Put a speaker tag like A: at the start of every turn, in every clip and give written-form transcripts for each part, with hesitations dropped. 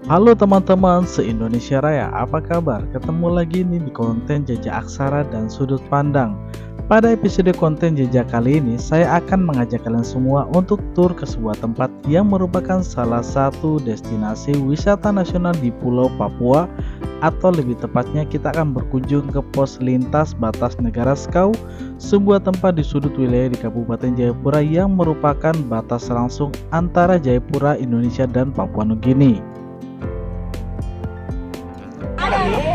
A: Halo teman-teman se-Indonesia Raya, apa kabar? Ketemu lagi nih di konten Jejak Aksara dan Sudut Pandang. Pada episode konten Jejak kali ini, saya akan mengajak kalian semua untuk tur ke sebuah tempat yang merupakan salah satu destinasi wisata nasional di Pulau Papua, atau lebih tepatnya kita akan berkunjung ke pos lintas batas negara Skau, sebuah tempat di sudut wilayah di Kabupaten Jayapura yang merupakan batas langsung antara Jayapura, Indonesia dan Papua Nugini.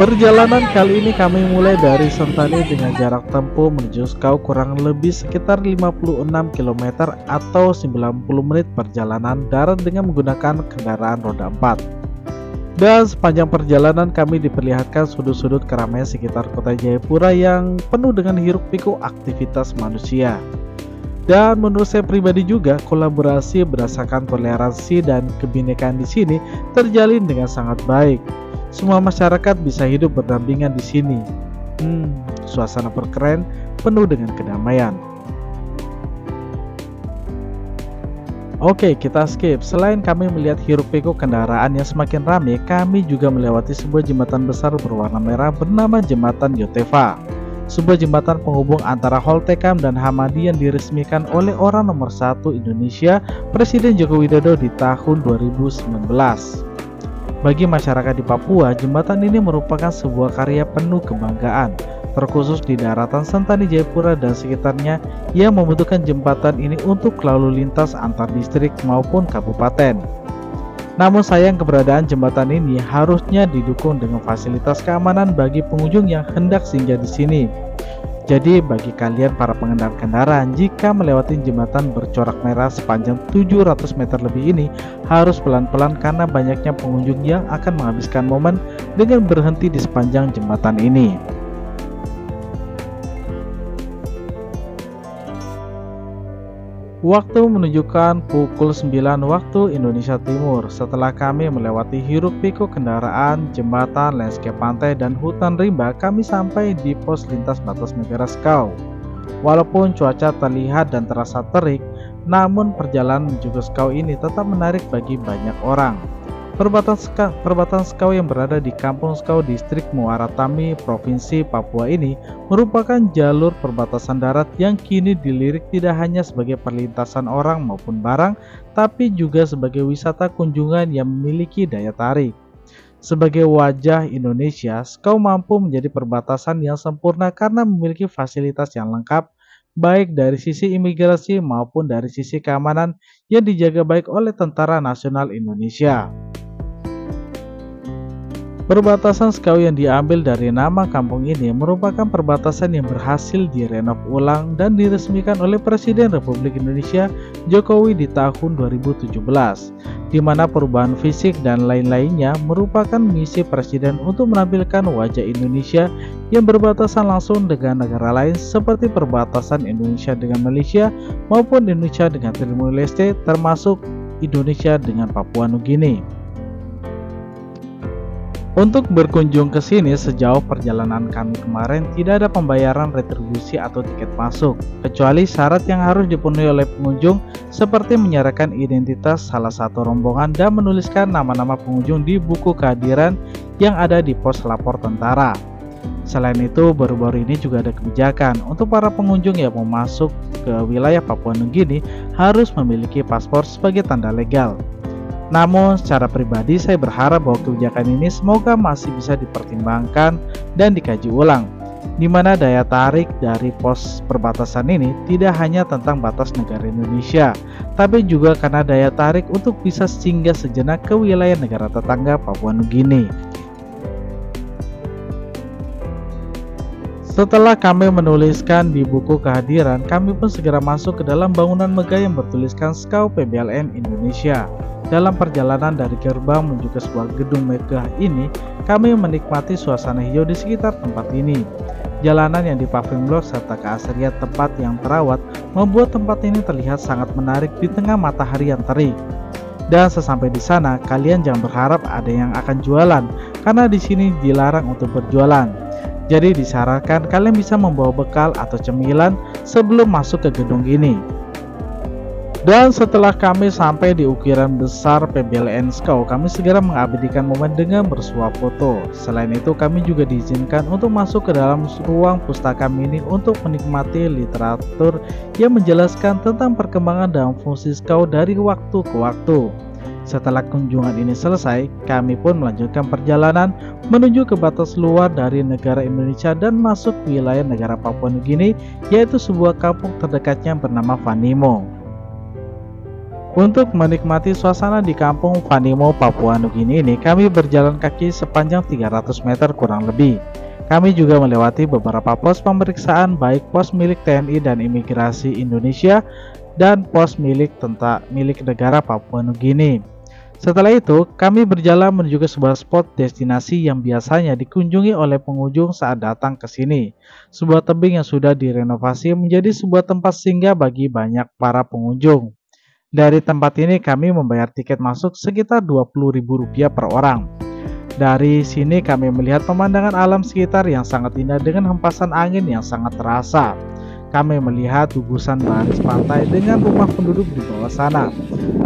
A: Perjalanan kali ini kami mulai dari Sentani dengan jarak tempuh menuju Skau kurang lebih sekitar 56 km atau 90 menit perjalanan darat dengan menggunakan kendaraan roda 4. Dan sepanjang perjalanan kami diperlihatkan sudut-sudut keramaian sekitar kota Jayapura yang penuh dengan hiruk-pikuk aktivitas manusia. Dan menurut saya pribadi juga, kolaborasi berdasarkan toleransi dan kebinekaan di sini terjalin dengan sangat baik. Semua masyarakat bisa hidup berdampingan di sini. Suasana berkeren, penuh dengan kedamaian. Oke, kita skip. Selain kami melihat hiruk-pikuk kendaraan yang semakin ramai, kami juga melewati sebuah jembatan besar berwarna merah bernama Jembatan Yotefa. Sebuah jembatan penghubung antara Holtekam dan Hamadi yang diresmikan oleh orang nomor 1 Indonesia, Presiden Joko Widodo di tahun 2019. Bagi masyarakat di Papua, jembatan ini merupakan sebuah karya penuh kebanggaan, terkhusus di daratan Sentani Jayapura dan sekitarnya yang membutuhkan jembatan ini untuk lalu lintas antar distrik maupun kabupaten. Namun sayang keberadaan jembatan ini harusnya didukung dengan fasilitas keamanan bagi pengunjung yang hendak singgah di sini. Jadi bagi kalian para pengendara kendaraan, jika melewati jembatan bercorak merah sepanjang 700 meter lebih ini harus pelan-pelan karena banyaknya pengunjung yang akan menghabiskan momen dengan berhenti di sepanjang jembatan ini. Waktu menunjukkan pukul 9 waktu Indonesia Timur. Setelah kami melewati hiruk-pikuk kendaraan, jembatan, landscape pantai, dan hutan rimba, kami sampai di pos lintas batas negara Skau. Walaupun cuaca terlihat dan terasa terik, namun perjalanan menuju ke Skau ini tetap menarik bagi banyak orang. Perbatasan Skau yang berada di Kampung Skau, Distrik Muara Tami, Provinsi Papua ini merupakan jalur perbatasan darat yang kini dilirik tidak hanya sebagai perlintasan orang maupun barang, tapi juga sebagai wisata kunjungan yang memiliki daya tarik. Sebagai wajah Indonesia, Skau mampu menjadi perbatasan yang sempurna karena memiliki fasilitas yang lengkap, baik dari sisi imigrasi maupun dari sisi keamanan yang dijaga baik oleh Tentara Nasional Indonesia. Perbatasan Skau yang diambil dari nama kampung ini merupakan perbatasan yang berhasil direnov ulang dan diresmikan oleh Presiden Republik Indonesia Jokowi di tahun 2017, di mana perubahan fisik dan lain-lainnya merupakan misi Presiden untuk menampilkan wajah Indonesia yang berbatasan langsung dengan negara lain seperti perbatasan Indonesia dengan Malaysia maupun Indonesia dengan Timor Leste, termasuk Indonesia dengan Papua Nugini. Untuk berkunjung ke sini sejauh perjalanan kami kemarin tidak ada pembayaran retribusi atau tiket masuk, kecuali syarat yang harus dipenuhi oleh pengunjung seperti menyerahkan identitas salah satu rombongan dan menuliskan nama-nama pengunjung di buku kehadiran yang ada di pos lapor tentara. Selain itu, baru-baru ini juga ada kebijakan untuk para pengunjung yang mau masuk ke wilayah Papua Nugini harus memiliki paspor sebagai tanda legal. Namun secara pribadi saya berharap bahwa kebijakan ini semoga masih bisa dipertimbangkan dan dikaji ulang, di mana daya tarik dari pos perbatasan ini tidak hanya tentang batas negara Indonesia, tapi juga karena daya tarik untuk bisa singgah sejenak ke wilayah negara tetangga Papua Nugini. Setelah kami menuliskan di buku kehadiran, kami pun segera masuk ke dalam bangunan megah yang bertuliskan Skau PBLN Indonesia. Dalam perjalanan dari gerbang menuju ke sebuah gedung megah ini, kami menikmati suasana hijau di sekitar tempat ini. Jalanan yang dipaving blok serta keasrian tempat yang terawat membuat tempat ini terlihat sangat menarik di tengah matahari yang terik. Dan sesampai di sana, kalian jangan berharap ada yang akan jualan, karena di sini dilarang untuk berjualan. Jadi disarankan kalian bisa membawa bekal atau cemilan sebelum masuk ke gedung ini. Dan setelah kami sampai di ukiran besar PBLN SKAU, kami segera mengabadikan momen dengan bersuap foto. Selain itu, kami juga diizinkan untuk masuk ke dalam ruang pustaka mini untuk menikmati literatur yang menjelaskan tentang perkembangan dan fungsi SKAU dari waktu ke waktu. Setelah kunjungan ini selesai, kami pun melanjutkan perjalanan menuju ke batas luar dari negara Indonesia dan masuk wilayah negara Papua Nugini, yaitu sebuah kampung terdekatnya bernama Vanimo. Untuk menikmati suasana di kampung Vanimo, Papua Nugini ini, kami berjalan kaki sepanjang 300 meter kurang lebih. Kami juga melewati beberapa pos pemeriksaan, baik pos milik TNI dan Imigrasi Indonesia dan pos milik negara Papua Nugini. Setelah itu, kami berjalan menuju ke sebuah spot destinasi yang biasanya dikunjungi oleh pengunjung saat datang ke sini. Sebuah tebing yang sudah direnovasi menjadi sebuah tempat singgah bagi banyak para pengunjung. Dari tempat ini kami membayar tiket masuk sekitar Rp20.000 per orang. Dari sini kami melihat pemandangan alam sekitar yang sangat indah dengan hempasan angin yang sangat terasa. Kami melihat gugusan baris pantai dengan rumah penduduk di bawah sana.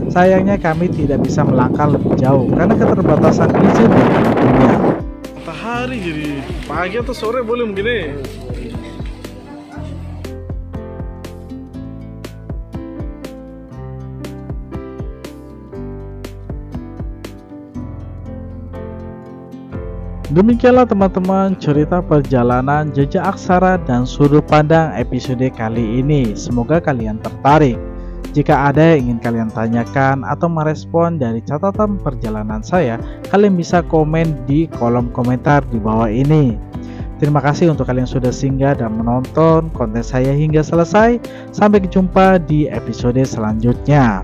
A: Sayangnya kami tidak bisa melangkah lebih jauh karena keterbatasan izin dari penghuninya.
B: Matahari jadi pagi atau sore boleh begini.
A: Demikianlah teman-teman cerita perjalanan Jejak Aksara dan sudut pandang episode kali ini. Semoga kalian tertarik. Jika ada yang ingin kalian tanyakan atau merespon dari catatan perjalanan saya, kalian bisa komen di kolom komentar di bawah ini. Terima kasih untuk kalian sudah singgah dan menonton konten saya hingga selesai. Sampai jumpa di episode selanjutnya.